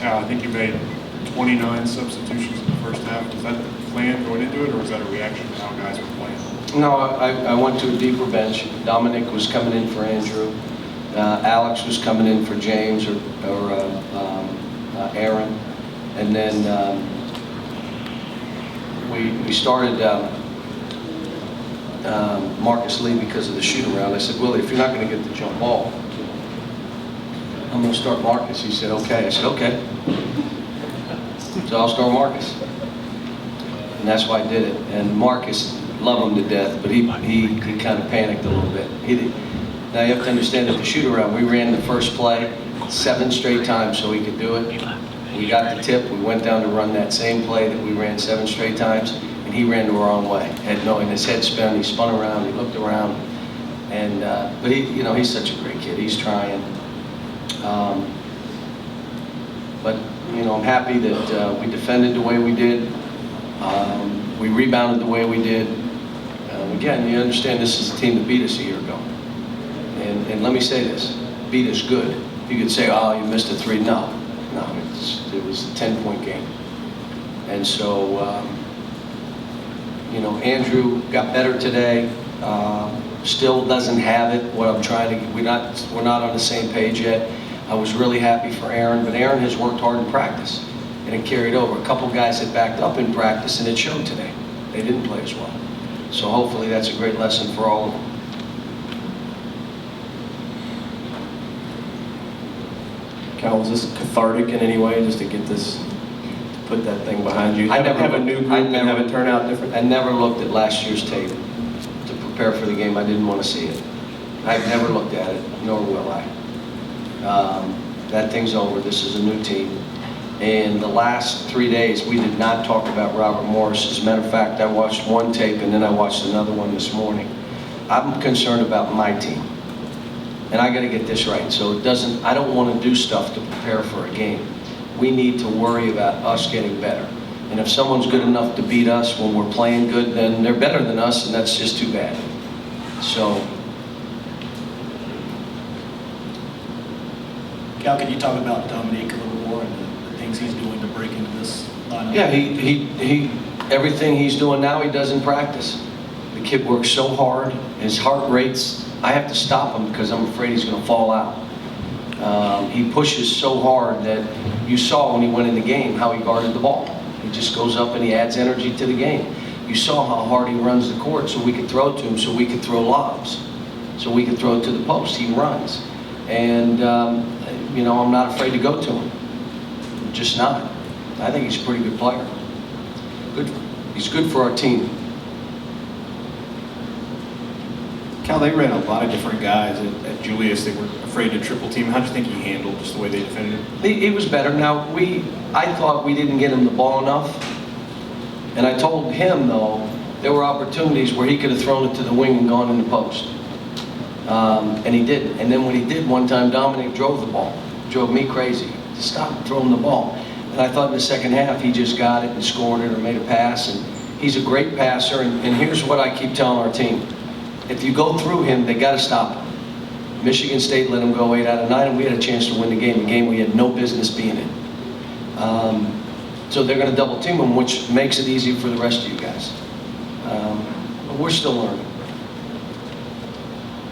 Cal, I think you made 29 substitutions in the first half. Was that the plan going into it, or was that a reaction to how guys were playing? No, I went to a deeper bench. Dominic was coming in for Andrew. Alex was coming in for James or Aaron. And then we started Marcus Lee because of the shoot around. I said, Willie, if you're not going to get the jump ball, I'm going to start Marcus. He said, okay. I said, okay. So I'll start Marcus. And that's why I did it. And Marcus, love him to death, but he kind of panicked a little bit. Now you have to understand that the shoot around, we ran the first play 7 straight times so he could do it. We got the tip, we went down to run that same play that we ran 7 straight times, and he ran the wrong way. And his head spun, he spun around, he looked around, and but he's such a great kid. He's trying. But I'm happy that we defended the way we did. We rebounded the way we did. Again, you understand this is a team that beat us a year ago. And let me say this, beat us good. You could say, oh, you missed a 3. No, it was a 10-point game. And so, Andrew got better today. Still doesn't have it. What I'm trying to, we're not on the same page yet. I was really happy for Aaron, but Aaron has worked hard in practice, and it carried over. A couple guys had backed up in practice, and it showed today. They didn't play as well. So hopefully that's a great lesson for all of them. Cal, was this cathartic in any way, just to get this, to put that thing behind you? I never have a new group and have it turn out different? I never looked at last year's tape to prepare for the game. I didn't want to see it. I've never looked at it, nor will I. That thing's over. This is a new team. And the last 3 days, we did not talk about Robert Morris. As a matter of fact, I watched one tape and then I watched another one this morning. I'm concerned about my team. And I got to get this right. So I don't want to do stuff to prepare for a game. We need to worry about us getting better. And if someone's good enough to beat us when we're playing good, then they're better than us, and that's just too bad. So. Cal, can you talk about Dominique a little more and the things he's doing to break into this lineup? Yeah, he everything he's doing now, he does in practice. The kid works so hard. His heart rates, I have to stop him because I'm afraid he's going to fall out. He pushes so hard that you saw when he went in the game how he guarded the ball. He just goes up and he adds energy to the game. You saw how hard he runs the court so we could throw to him, so we could throw lobs, so we could throw it to the post. He runs. And, I'm not afraid to go to him. I'm just not. I think he's a pretty good player. He's good for our team. Cal, they ran a lot of different guys at Julius. They were afraid to triple team. How do you think he handled just the way they defended him? He was better. Now, I thought we didn't get him the ball enough. And I told him, though, there were opportunities where he could have thrown it to the wing and gone in the post. And he didn't. And then when he did, one time Dominic drove the ball. Drove me crazy to stop throwing the ball. And I thought in the second half he just got it and scored it or made a pass. And he's a great passer. And here's what I keep telling our team. If you go through him, they got to stop him. Michigan State let him go 8 out of 9, and we had a chance to win the game we had no business being in. So they're going to double team him, which makes it easy for the rest of you guys. But we're still learning.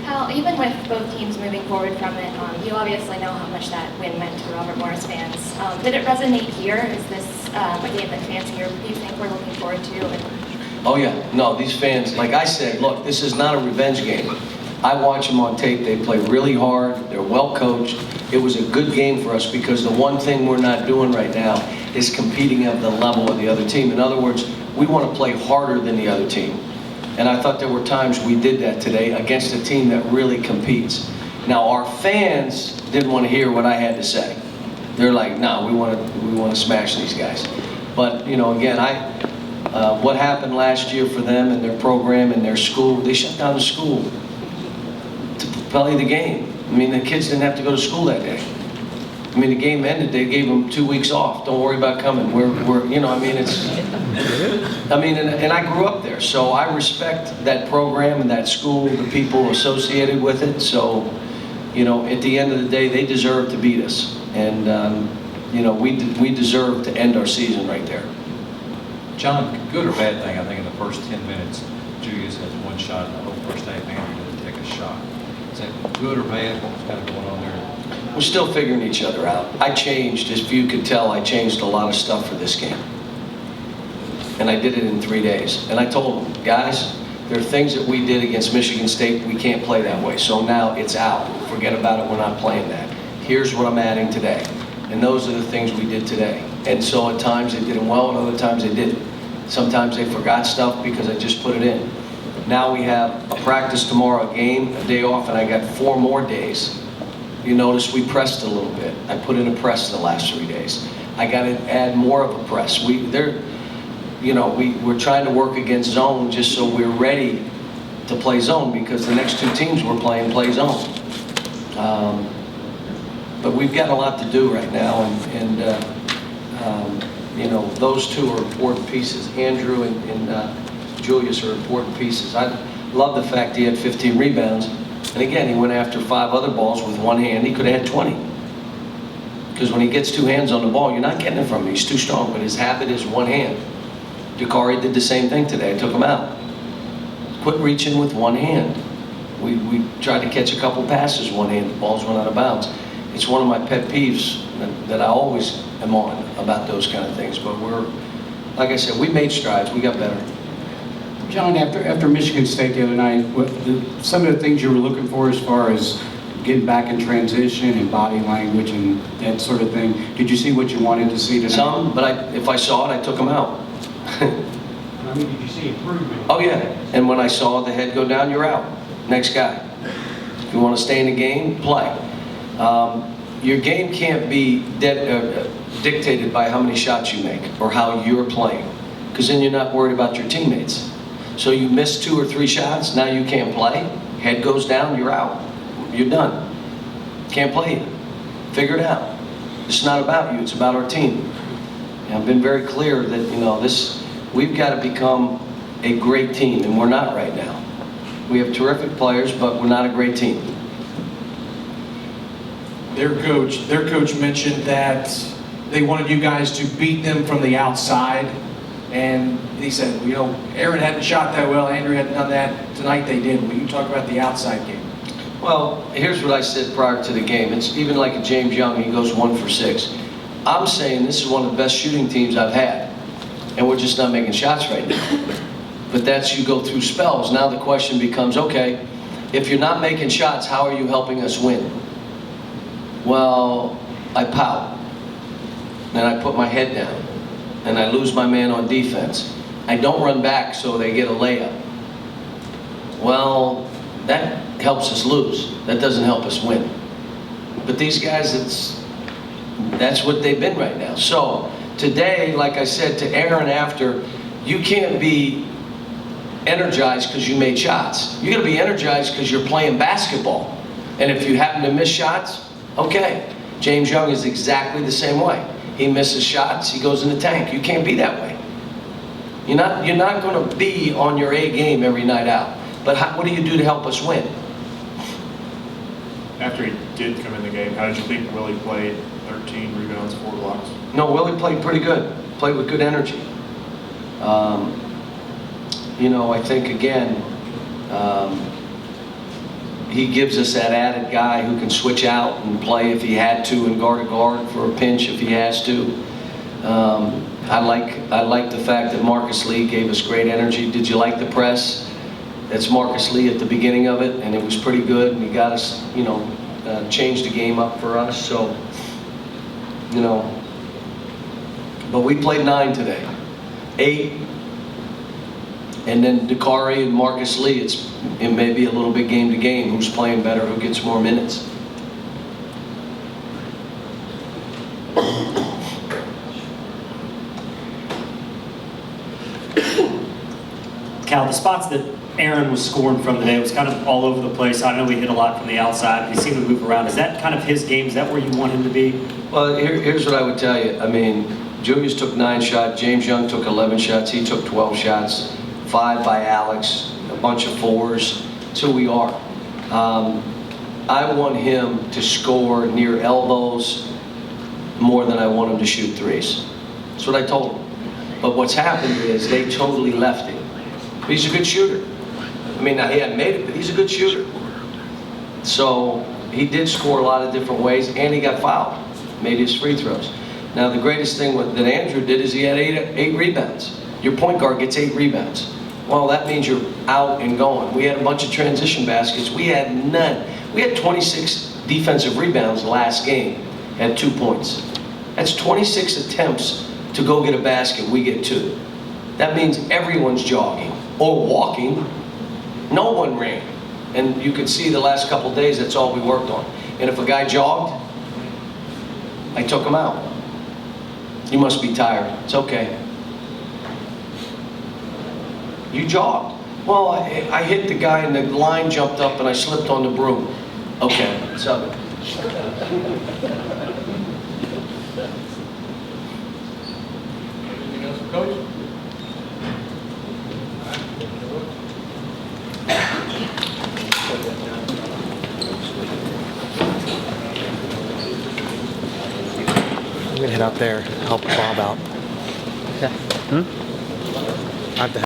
Cal, even with both teams moving forward from it, you obviously know how much that win meant to Robert Morris fans. Did it resonate here? Is this a game that fans here you think we're looking forward to? Oh yeah, no, these fans, like I said, look, this is not a revenge game. I watch them on tape, they play really hard, they're well coached. It was a good game for us because the one thing we're not doing right now is competing at the level of the other team. In other words, we want to play harder than the other team. And I thought there were times we did that today against a team that really competes. Now our fans didn't want to hear what I had to say. They're like, no, we want to smash these guys. But again, what happened last year for them and their program and their school, they shut down the school to play the game. I mean, the kids didn't have to go to school that day. I mean, the game ended, they gave them 2 weeks off. Don't worry about coming. And I grew up there, so I respect that program and that school, the people associated with it. So, at the end of the day, they deserve to beat us. And we deserve to end our season right there. John, good or bad thing, I think in the first 10 minutes, Julius has one shot in the whole first half, Andrew didn't take a shot. Is that good or bad? What was kind of going on there? We're still figuring each other out. I changed, as you could tell, I changed a lot of stuff for this game. And I did it in 3 days. And I told them, guys, there are things that we did against Michigan State, we can't play that way. So now it's out. Forget about it, we're not playing that. Here's what I'm adding today. And those are the things we did today. And so at times they did them well, and other times they didn't. Sometimes they forgot stuff because I just put it in. Now we have a practice tomorrow, a game, a day off, and I got 4 more days. You notice we pressed a little bit. I put in a press the last 3 days. I got to add more of a press. We're trying to work against zone just so we're ready to play zone, because the next 2 teams we're playing play zone. But we've got a lot to do right now, and those 2 are important pieces. Andrew and Julius are important pieces. I love the fact he had 15 rebounds. And again, he went after 5 other balls with one hand. He could have had 20. Because when he gets 2 hands on the ball, you're not getting it from him. He's too strong, but his habit is one hand. Calipari did the same thing today. I took him out. Quit reaching with one hand. We tried to catch a couple passes one hand. The balls went out of bounds. It's one of my pet peeves that I always am on about those kind of things. But like I said, we made strides. We got better. John, after Michigan State the other night, some of the things you were looking for as far as getting back in transition and body language and that sort of thing, did you see what you wanted to see tonight? Some, but if I saw it, I took them out. I mean, did you see improvement? Oh yeah, and when I saw the head go down, you're out. Next guy. If you want to stay in the game, play. Your game can't be dictated by how many shots you make or how you're playing, because then you're not worried about your teammates. So you miss 2 or 3 shots, now you can't play. Head goes down, you're out. You're done. Can't play you. Figure it out. It's not about you, it's about our team. And I've been very clear that, we've got to become a great team, and we're not right now. We have terrific players, but we're not a great team. Their coach mentioned that they wanted you guys to beat them from the outside. And he said, Aaron hadn't shot that well, Andrew hadn't done that. Tonight they did. Will you talk about the outside game? Well, here's what I said prior to the game. It's even like a James Young, he goes 1 for 6. I'm saying this is one of the best shooting teams I've had. And we're just not making shots right now. But you go through spells. Now the question becomes, okay, if you're not making shots, how are you helping us win? Well, I pout. And I put my head down. And I lose my man on defense. I don't run back so they get a layup. Well, that helps us lose. That doesn't help us win. But these guys, that's what they've been right now. So today, like I said to Aaron after, you can't be energized because you made shots. You're going to be energized because you're playing basketball. And if you happen to miss shots, okay. James Young is exactly the same way. He misses shots, he goes in the tank. You can't be that way. You're not going to be on your A game every night out. But what do you do to help us win? After he did come in the game, how did you think Willie played? 13 rebounds, 4 blocks. No, Willie played pretty good. Played with good energy. I think again, he gives us that added guy who can switch out and play if he had to, and guard a guard for a pinch if he has to. I like the fact that Marcus Lee gave us great energy. Did you like the press? That's Marcus Lee at the beginning of it, and it was pretty good, and he got us, changed the game up for us. So, but we played 9 today, 8, and then Calipari and Marcus Lee. It may be a little bit game to game. Who's playing better? Who gets more minutes? Cal, the spots that Aaron was scoring from today was kind of all over the place. I know we hit a lot from the outside. He seemed to move around. Is that kind of his game? Is that where you want him to be? Well, here's what I would tell you. I mean, Julius took 9 shots. James Young took 11 shots. He took 12 shots. 5 by Alex. A bunch of 4s. That's who we are. I want him to score near elbows more than I want him to shoot threes. That's what I told him. But what's happened is they totally left him. He's a good shooter. I mean, now he hadn't made it, but he's a good shooter. So he did score a lot of different ways, and he got fouled, made his free throws. Now, the greatest thing that Andrew did is he had eight rebounds. Your point guard gets 8 rebounds. Well, that means you're out and going. We had a bunch of transition baskets. We had none. We had 26 defensive rebounds last game, had 2 points. That's 26 attempts to go get a basket, we get 2. That means everyone's jogging or walking. No one ran. And you could see the last couple of days, that's all we worked on. And if a guy jogged, I took him out. You must be tired. It's okay. You jogged. Well, I hit the guy and the line jumped up and I slipped on the broom. Okay, what's up? Anything else for Coach? I'm gonna head out there, help Bob out. Yeah. I have to